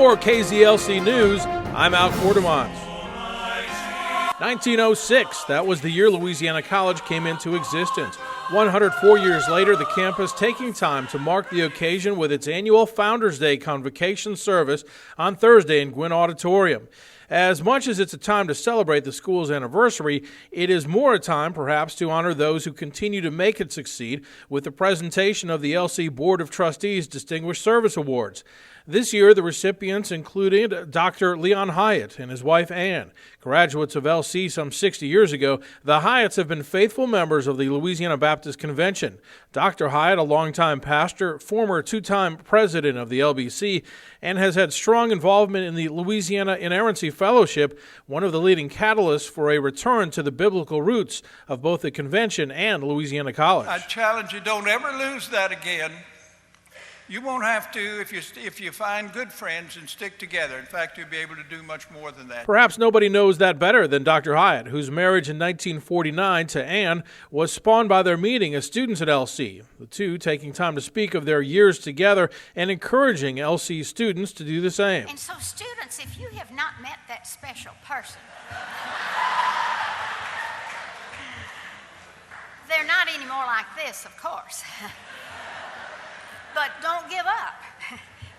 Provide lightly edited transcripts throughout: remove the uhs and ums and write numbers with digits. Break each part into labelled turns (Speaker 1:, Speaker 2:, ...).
Speaker 1: more KZLC News, I'm Al Quartermont. 1906, that was the year Louisiana College came into existence. 104 years later, the campus taking time to mark the occasion with its annual Founders Day convocation service on Thursday in Gwynn Auditorium. As much as it's a time to celebrate the school's anniversary, it is more a time perhaps to honor those who continue to make it succeed with the presentation of the LC Board of Trustees Distinguished Service Awards. This year, the recipients included Dr. Leon Hyatt and his wife Ann. Graduates of LC some 60 years ago, the Hyatts have been faithful members of the Louisiana Baptist Convention. Dr. Hyatt, a longtime pastor, former two-time president of the LBC, and has had strong involvement in the Louisiana Inerrancy Fellowship, one of the leading catalysts for a return to the biblical roots of both the convention and Louisiana College.
Speaker 2: I challenge you, don't ever lose that again. You won't have to if you find good friends and stick together. In fact, you'll be able to do much more than that.
Speaker 1: Perhaps nobody knows that better than Dr. Hyatt, whose marriage in 1949 to Ann was spawned by their meeting as students at LC, the two taking time to speak of their years together and encouraging LC students to do the same.
Speaker 3: And so, students, if you have not met that special person, they're not any more like this, of course. But don't give up.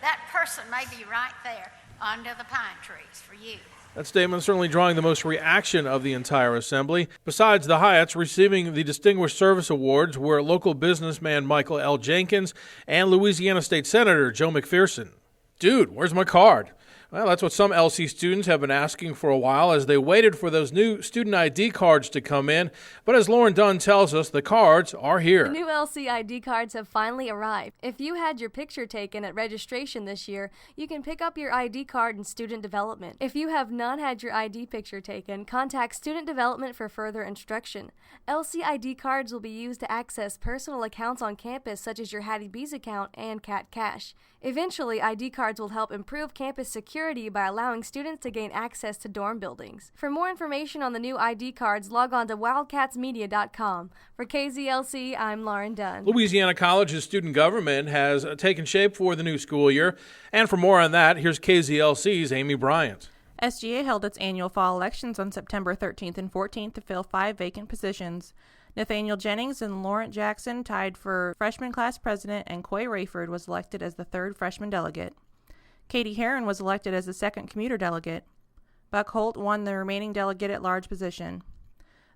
Speaker 3: That person may be right there under the pine trees for you.
Speaker 1: That statement certainly drawing the most reaction of the entire assembly. Besides the Hyatts, receiving the Distinguished Service Awards were local businessman Michael L. Jenkins and Louisiana State Senator Joe McPherson. Dude, where's my card? Well, that's what some LC students have been asking for a while as they waited for those new student ID cards to come in. But as Lauren Dunn tells us, the cards are here.
Speaker 4: The new LC ID cards have finally arrived. If you had your picture taken at registration this year, you can pick up your ID card in student development. If you have not had your ID picture taken, contact student development for further instruction. LC ID cards will be used to access personal accounts on campus such as your Hattie B's account and Cat Cash. Eventually, ID cards will help improve campus security by allowing students to gain access to dorm buildings. For more information on the new ID cards, log on to wildcatsmedia.com. For KZLC, I'm Lauren Dunn.
Speaker 1: Louisiana College's student government has taken shape for the new school year. And for more on that, here's KZLC's Amy Bryant.
Speaker 5: SGA held its annual fall elections on September 13th and 14th to fill 5 vacant positions. Nathaniel Jennings and Laurent Jackson tied for freshman class president, and Coy Rayford was elected as the 3rd freshman delegate. Katie Herron was elected as the 2nd commuter delegate. Buck Holt won the remaining delegate at large position.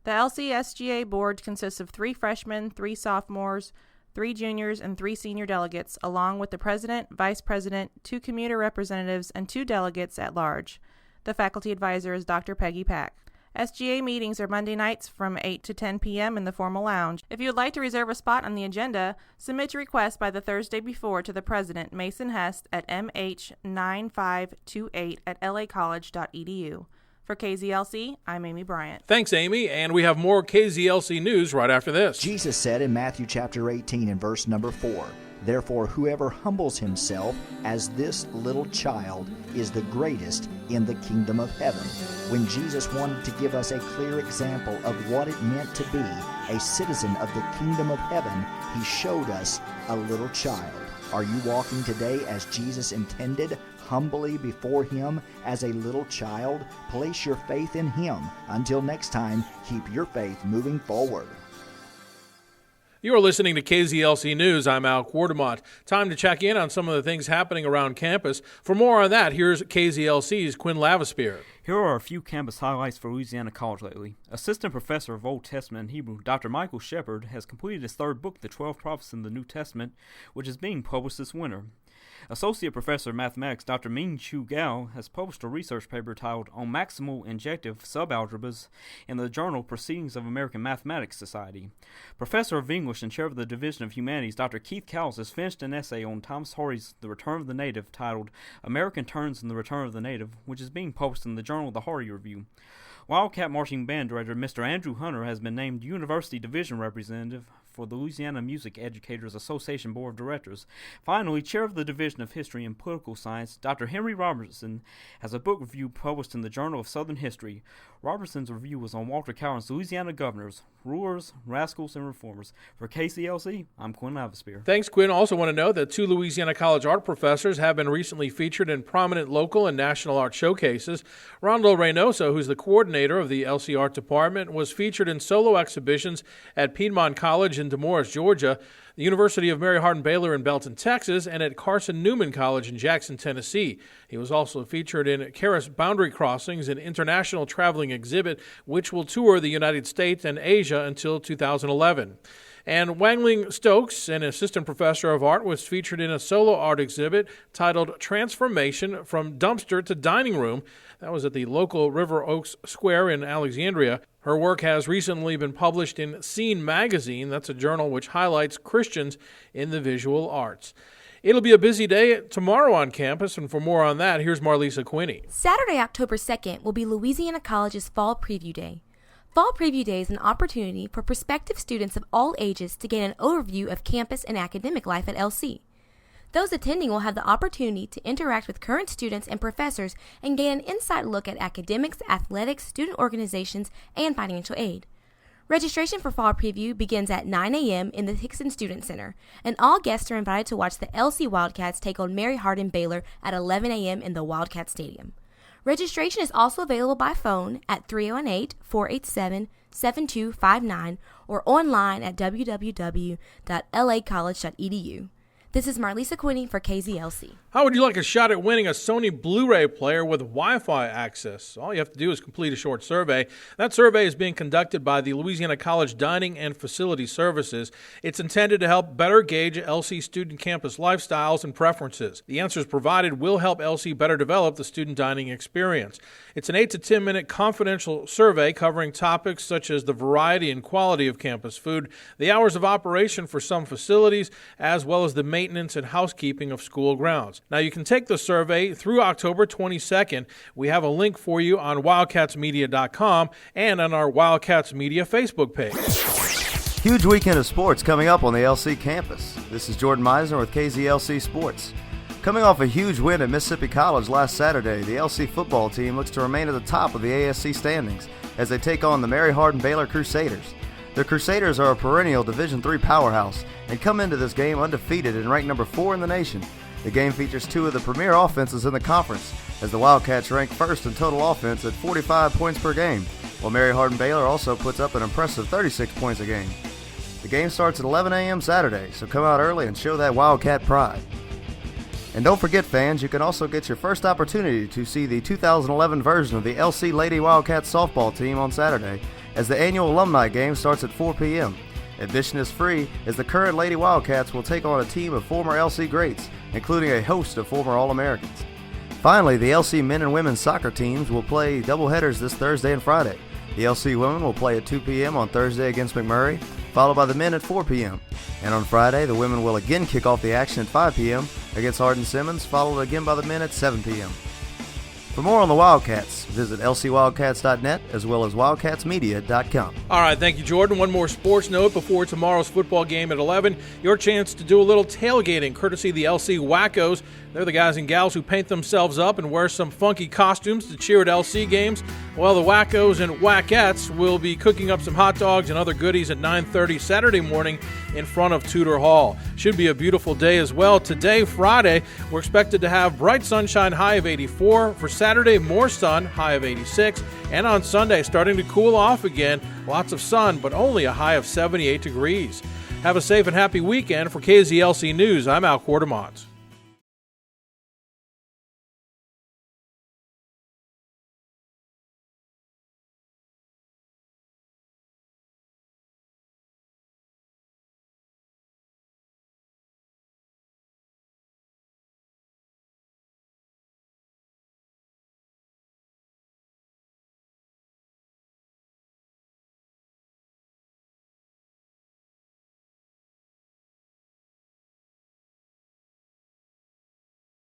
Speaker 5: The LCSGA board consists of 3 freshmen, 3 sophomores, 3 juniors, and 3 senior delegates, along with the president, vice president, 2 commuter representatives, and 2 delegates at large. The faculty advisor is Dr. Peggy Pack. SGA meetings are Monday nights from 8 to 10 p.m. in the formal lounge. If you would like to reserve a spot on the agenda, submit your request by the Thursday before to the president, Mason Hest, at mh9528@lacollege.edu. For KZLC, I'm Amy Bryant.
Speaker 1: Thanks, Amy, and we have more KZLC news right after this.
Speaker 6: Jesus said in Matthew chapter 18 and verse number 4, "Therefore, whoever humbles himself as this little child is the greatest in the kingdom of heaven." When Jesus wanted to give us a clear example of what it meant to be a citizen of the kingdom of heaven, he showed us a little child. Are you walking today as Jesus intended, humbly before him as a little child? Place your faith in him. Until next time, keep your faith moving forward.
Speaker 1: You are listening to KZLC News. I'm Al Quartermont. Time to check in on some of the things happening around campus. For more on that, here's KZLC's Quinn Lavispear.
Speaker 7: Here are a few campus highlights for Louisiana College lately. Assistant Professor of Old Testament and Hebrew, Dr. Michael Shepard, has completed his 3rd book, The 12 Prophets in the New Testament, which is being published this winter. Associate Professor of Mathematics Dr. Ming-Chu Gao has published a research paper titled On Maximal Injective Subalgebras in the journal Proceedings of American Mathematics Society. Professor of English and Chair of the Division of Humanities Dr. Keith Cowles has finished an essay on Thomas Hardy's The Return of the Native titled American Terms in the Return of the Native, which is being published in the journal The Hardy Review. Wildcat Marching Band Director Mr. Andrew Hunter has been named University Division Representative for the Louisiana Music Educators Association Board of Directors. Finally, Chair of the Division of History and Political Science, Dr. Henry Robertson, has a book review published in the Journal of Southern History. Robertson's review was on Walter Cowan's Louisiana Governors, Rulers, Rascals, and Reformers. For KZLC, I'm Quinn Lavispear.
Speaker 1: Thanks, Quinn. Also want to note that 2 Louisiana College art professors have been recently featured in prominent local and national art showcases. Rondo Reynoso, who's the coordinator of the LC Art Department, was featured in solo exhibitions at Piedmont College in Demorest, Georgia, the University of Mary Hardin-Baylor in Belton, Texas, and at Carson Newman College in Jackson, Tennessee. He was also featured in Karis Boundary Crossings, an international traveling exhibit which will tour the United States and Asia until 2011. And Wangling Stokes, an assistant professor of art, was featured in a solo art exhibit titled Transformation from Dumpster to Dining Room. That was at the local River Oaks Square in Alexandria. Her work has recently been published in Scene Magazine. That's a journal which highlights Christians in the visual arts. It'll be a busy day tomorrow on campus, and for more on that, here's Marlisa Quinney.
Speaker 8: Saturday, October 2nd, will be Louisiana College's Fall Preview Day. Fall Preview Day is an opportunity for prospective students of all ages to gain an overview of campus and academic life at LC. Those attending will have the opportunity to interact with current students and professors and gain an inside look at academics, athletics, student organizations, and financial aid. Registration for Fall Preview begins at 9 a.m. in the Hickson Student Center, and all guests are invited to watch the LC Wildcats take on Mary Hardin-Baylor at 11 a.m. in the Wildcat Stadium. Registration is also available by phone at 318-487-7259 or online at www.lacollege.edu. This is Marlisa Quinney for KZLC.
Speaker 1: How would you like a shot at winning a Sony Blu-ray player with Wi-Fi access? All you have to do is complete a short survey. That survey is being conducted by the Louisiana College Dining and Facility Services. It's intended to help better gauge LC student campus lifestyles and preferences. The answers provided will help LC better develop the student dining experience. It's an 8 to 10 minute confidential survey covering topics such as the variety and quality of campus food, the hours of operation for some facilities, as well as the maintenance and housekeeping of school grounds. Now, you can take the survey through October 22nd. We have a link for you on wildcatsmedia.com and on our Wildcats Media Facebook page.
Speaker 9: Huge weekend of sports coming up on the LC campus. This is Jordan Meisner with KZLC Sports. Coming off a huge win at Mississippi College last Saturday, the LC football team looks to remain at the top of the ASC standings as they take on the Mary Hardin-Baylor Crusaders. The Crusaders are a perennial Division III powerhouse and come into this game undefeated and ranked number 4 in the nation. The game features 2 of the premier offenses in the conference, as the Wildcats rank first in total offense at 45 points per game, while Mary Hardin-Baylor also puts up an impressive 36 points a game. The game starts at 11 a.m. Saturday, so come out early and show that Wildcat pride. And don't forget, fans, you can also get your first opportunity to see the 2011 version of the LC Lady Wildcats softball team on Saturday, as the annual alumni game starts at 4 p.m. Admission is free, as the current Lady Wildcats will take on a team of former LC greats, including a host of former All-Americans. Finally, the LC men and women's soccer teams will play doubleheaders this Thursday and Friday. The LC women will play at 2 p.m. on Thursday against McMurray, followed by the men at 4 p.m. And on Friday, the women will again kick off the action at 5 p.m. against Hardin-Simmons, followed again by the men at 7 p.m. For more on the Wildcats, visit lcwildcats.net as well as wildcatsmedia.com.
Speaker 1: All right, thank you, Jordan. One more sports note before tomorrow's football game at 11. Your chance to do a little tailgating, courtesy of the LC Wackos. They're the guys and gals who paint themselves up and wear some funky costumes to cheer at LC games. Well, the Wackos and Wackettes will be cooking up some hot dogs and other goodies at 9:30 Saturday morning in front of Tudor Hall. Should be a beautiful day as well. Today, Friday, we're expected to have bright sunshine, high of 84. For Saturday, more sun, high of 86. And on Sunday, starting to cool off again. Lots of sun, but only a high of 78 degrees. Have a safe and happy weekend. For KZLC News, I'm Al Quartermont.